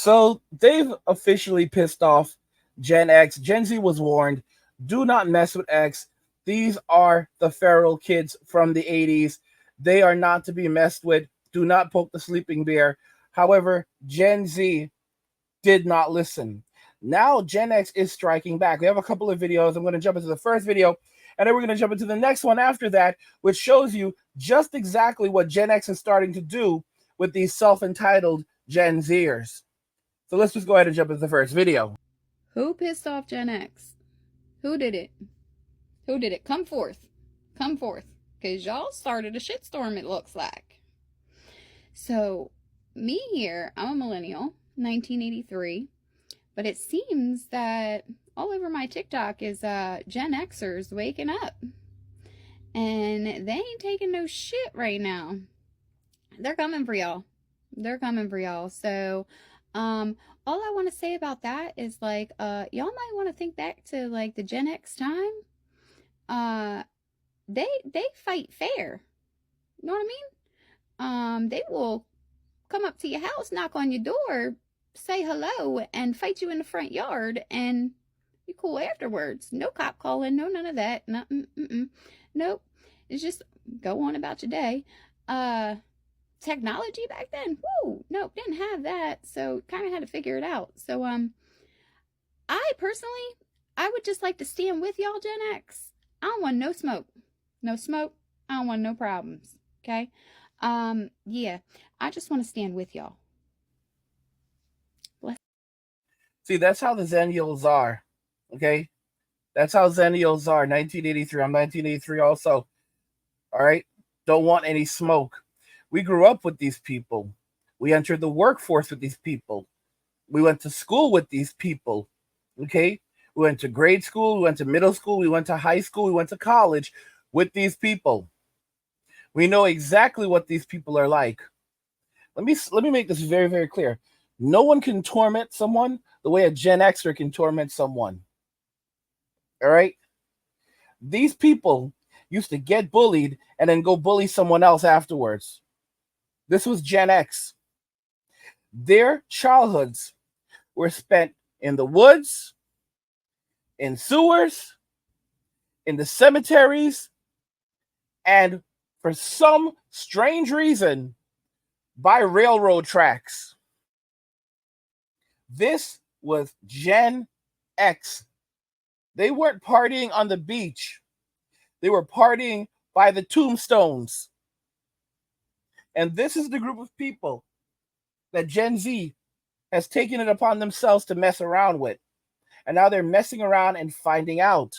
So they've officially pissed off Gen X. Gen Z was warned, do not mess with X. These are the feral kids from the 80s. They are not to be messed with. Do not poke the sleeping bear. However, Gen Z did not listen. Now Gen X is striking back. We have a couple of videos. I'm going to jump into the first video, and then we're going to jump into the next one after that, which shows you just exactly what Gen X is starting to do with these self-entitled Gen Zers. So let's just go ahead and jump into the first video. Who pissed off Gen X? Who did it? Who did it? Come forth. Come forth. Because y'all started a shitstorm, it looks like. So, me here, I'm a millennial, 1983. But it seems that all over my TikTok is Gen Xers waking up. And they ain't taking no shit right now. They're coming for y'all. They're coming for y'all. So, all I want to say about that is, like, y'all might want to think back to, like, the Gen X time. They fight fair. You know what I mean? They will come up to your house, knock on your door, say hello, and fight you in the front yard, and be cool afterwards. No cop calling, no none of that. Nothing. Nope. It's just go on about your day. Technology back then, whoo, nope, didn't have that, so kind of had to figure it out. So I personally, I would just like to stand with y'all, Gen X. I don't want no smoke. No smoke. I don't want no problems. Okay? Yeah, I just want to stand with y'all. See, that's how the Zennials are. Okay? That's how Zennials are. 1983. I'm 1983 also. All right? Don't want any smoke. We grew up with these people. We entered the workforce with these people. We went to school with these people. Okay? We went to grade school. We went to middle school. We went to high school. We went to college with these people. We know exactly what these people are like. Let me make this very, very clear. No one can torment someone the way a Gen Xer can torment someone. All right? These people used to get bullied and then go bully someone else afterwards. This was Gen X. Their childhoods were spent in the woods, in sewers, in the cemeteries, and for some strange reason, by railroad tracks. This was Gen X. They weren't partying on the beach. They were partying by the tombstones. And this is the group of people that Gen Z has taken it upon themselves to mess around with. And now they're messing around and finding out.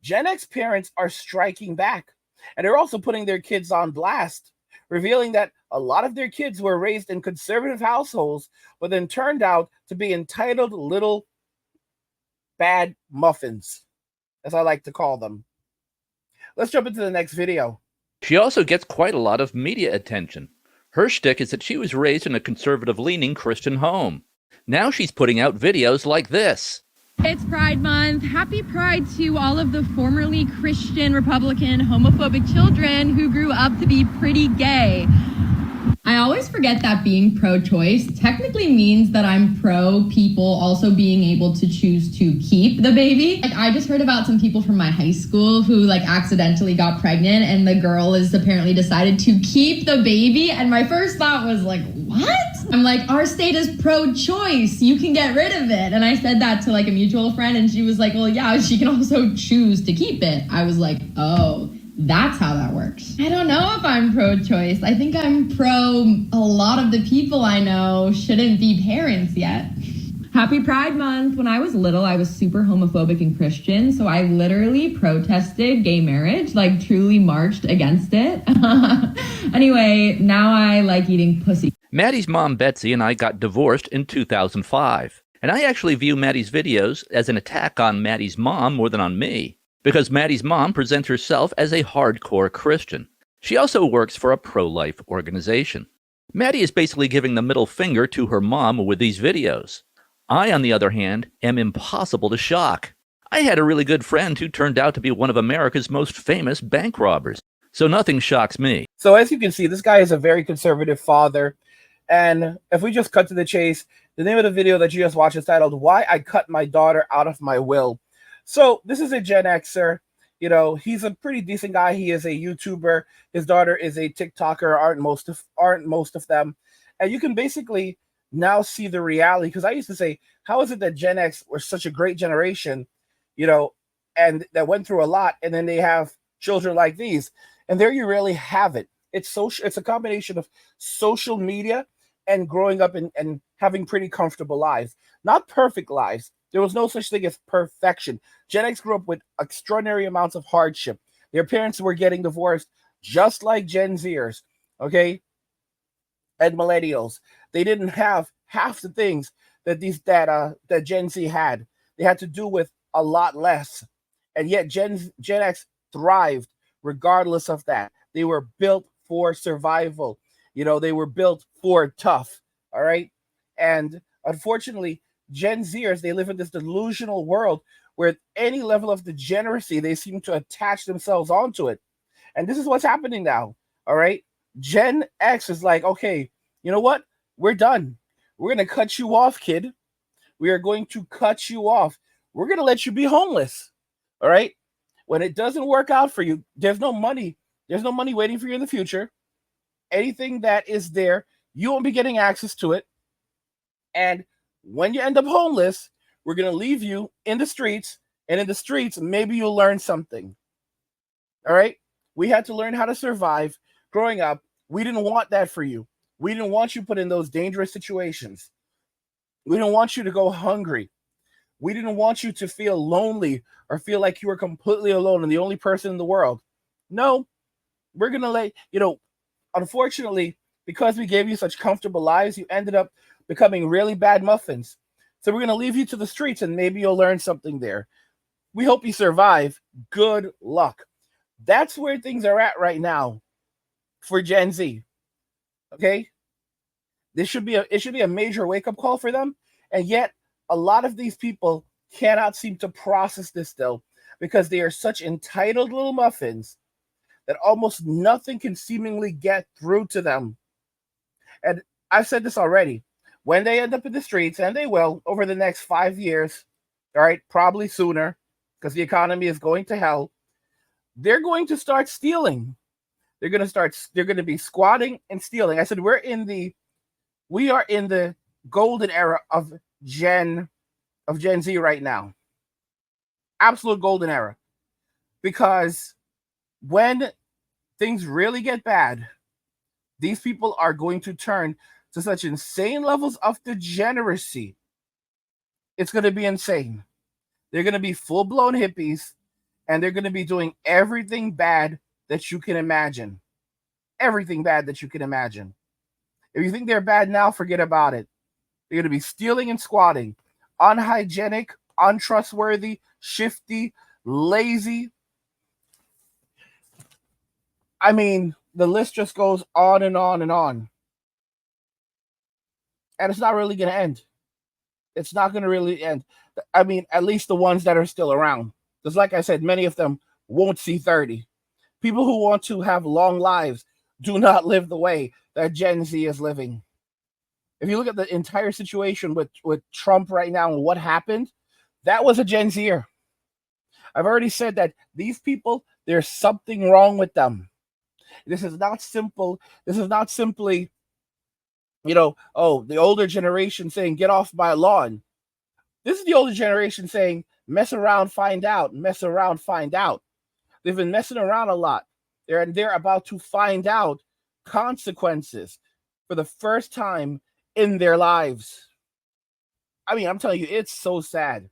Gen X parents are striking back. And they're also putting their kids on blast, revealing that a lot of their kids were raised in conservative households, but then turned out to be entitled little bad muffins, as I like to call them. Let's jump into the next video. She also gets quite a lot of media attention. Her shtick is that she was raised in a conservative-leaning Christian home. Now she's putting out videos like this. It's Pride Month. Happy Pride to all of the formerly Christian, Republican, homophobic children who grew up to be pretty gay. I always forget that being pro-choice technically means that I'm pro people also being able to choose to keep the baby. Like, I just heard about some people from my high school who like accidentally got pregnant and the girl is apparently decided to keep the baby. And my first thought was like, what? I'm like, our state is pro-choice. You can get rid of it. And I said that to like a mutual friend and she was like, well, yeah, she can also choose to keep it. I was like, oh, that's how that works. I don't know if I'm pro-choice. I think I'm pro a lot of the people I know shouldn't be parents yet. Happy Pride Month. When I was little, I was super homophobic and Christian, so I literally protested gay marriage, like truly marched against it. Anyway, now I like eating pussy. Maddie's mom, Betsy, and I got divorced in 2005. And I actually view Maddie's videos as an attack on Maddie's mom more than on me, because Maddie's mom presents herself as a hardcore Christian. She also works for a pro-life organization. Maddie is basically giving the middle finger to her mom with these videos. I, on the other hand, am impossible to shock. I had a really good friend who turned out to be one of America's most famous bank robbers, so nothing shocks me. So as you can see, this guy is a very conservative father. And if we just cut to the chase, the name of the video that you just watched is titled "Why I Cut My Daughter Out of My Will." So this is a Gen Xer. He's a pretty decent guy. He is a YouTuber. His daughter is a TikToker. Aren't most of them? And you can basically now see the reality. Because I used to say, how is it that Gen X were such a great generation, you know, and that went through a lot, and then they have children like these, and there you really have it. It's social. It's a combination of social media and growing up and having pretty comfortable lives, not perfect lives. There was no such thing as perfection. Gen X grew up with extraordinary amounts of hardship. Their parents were getting divorced, just like Gen Zers, okay, and millennials. They didn't have half the things that Gen Z had. They had to do with a lot less, and yet Gen X thrived regardless of that. They were built for survival. They were built for tough. All right, and unfortunately, Gen Zers, they live in this delusional world where any level of degeneracy, they seem to attach themselves onto it. And this is what's happening now. All right. Gen X is like, okay, you know what? We're done. We're going to cut you off, kid. We are going to cut you off. We're going to let you be homeless. All right. When it doesn't work out for you, there's no money. There's no money waiting for you in the future. Anything that is there, you won't be getting access to it. And when you end up homeless, we're going to leave you in the streets. And in the streets, maybe you'll learn something. All right. We had to learn how to survive growing up. We didn't want that for you. We didn't want you put in those dangerous situations. We didn't want you to go hungry. We didn't want you to feel lonely or feel like you were completely alone and the only person in the world. No, we're going to unfortunately, because we gave you such comfortable lives, you ended up becoming really bad muffins. So we're going to leave you to the streets and maybe you'll learn something there. We hope you survive. Good luck. That's where things are at right now for Gen Z. Okay? It should be a major wake-up call for them. And yet, a lot of these people cannot seem to process this still because they are such entitled little muffins that almost nothing can seemingly get through to them. And I've said this already. When they end up in the streets, and they will over the next 5 years, all right, probably sooner, because the economy is going to hell, they're going to start stealing. They're going to be squatting and stealing. I said we are in the golden era of Gen Z right now. Absolute golden era. Because when things really get bad, these people are going to turn to such insane levels of degeneracy. It's going to be insane. They're going to be full-blown hippies, and they're going to be doing everything bad that you can imagine. Everything bad that you can imagine. If you think they're bad now, forget about it. They're going to be stealing and squatting. Unhygienic, untrustworthy, shifty, lazy. I mean, the list just goes on and on and on. And it's not really going to end. It's not going to really end. I mean, at least the ones that are still around. Because like I said, many of them won't see 30. People who want to have long lives do not live the way that Gen Z is living. If you look at the entire situation with Trump right now and what happened, that was a Gen Zer. I've already said that these people, there's something wrong with them. This is not simple. This is not simply, the older generation saying, get off my lawn. This is the older generation saying, mess around, find out, mess around, find out. They've been messing around a lot. They're about to find out consequences for the first time in their lives. I mean, I'm telling you, it's so sad.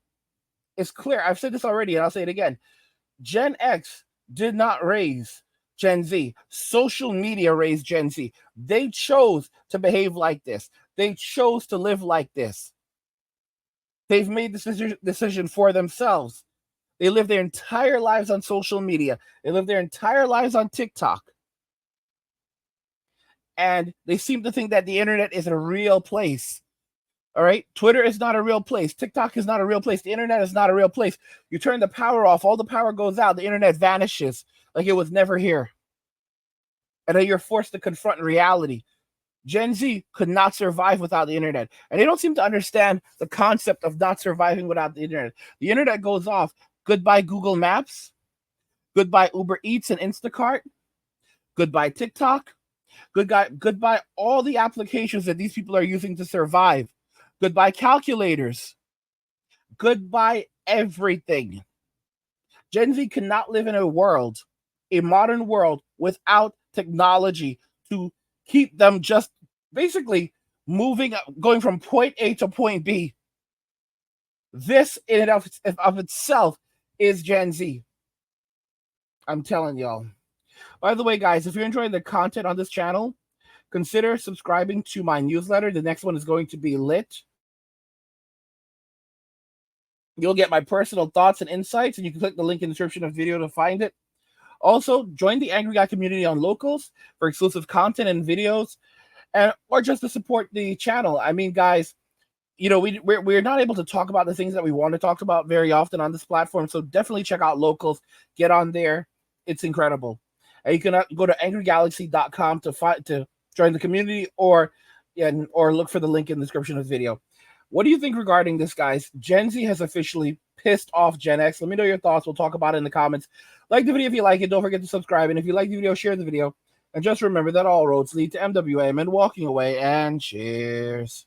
It's clear. I've said this already, and I'll say it again. Gen X did not raise Gen Z. Social media raised Gen Z. They chose to behave like this. They chose to live like this. They've made this decision for themselves. They live their entire lives on social media. They live their entire lives on TikTok. And they seem to think that the internet is a real place. All right? Twitter is not a real place. TikTok is not a real place. The internet is not a real place. You turn the power off, all the power goes out, the internet vanishes like it was never here. And then you're forced to confront reality. Gen Z could not survive without the internet. And they don't seem to understand the concept of not surviving without the internet. The internet goes off. Goodbye Google Maps. Goodbye Uber Eats and Instacart. Goodbye TikTok. Goodbye all the applications that these people are using to survive. Goodbye calculators. Goodbye everything. Gen Z cannot live in a modern world, without technology to keep them just basically going from point A to point B. This in and of itself is Gen Z. I'm telling y'all. By the way, guys, if you're enjoying the content on this channel, consider subscribing to my newsletter. The next one is going to be lit. You'll get my personal thoughts and insights, and you can click the link in the description of the video to find it. Also, join the Angry Guy community on Locals for exclusive content and videos, or just to support the channel. I mean, guys, you know, we're not able to talk about the things that we want to talk about very often on this platform, so definitely check out Locals. Get on there. It's incredible. And you can go to angrygalaxy.com to join the community, or look for the link in the description of the video. What do you think regarding this, guys? Gen Z has officially pissed off Gen X. Let me know your thoughts. We'll talk about it in the comments. Like the video if you like it. Don't forget to subscribe. And if you like the video, share the video. And just remember that all roads lead to MWM and walking away. And cheers.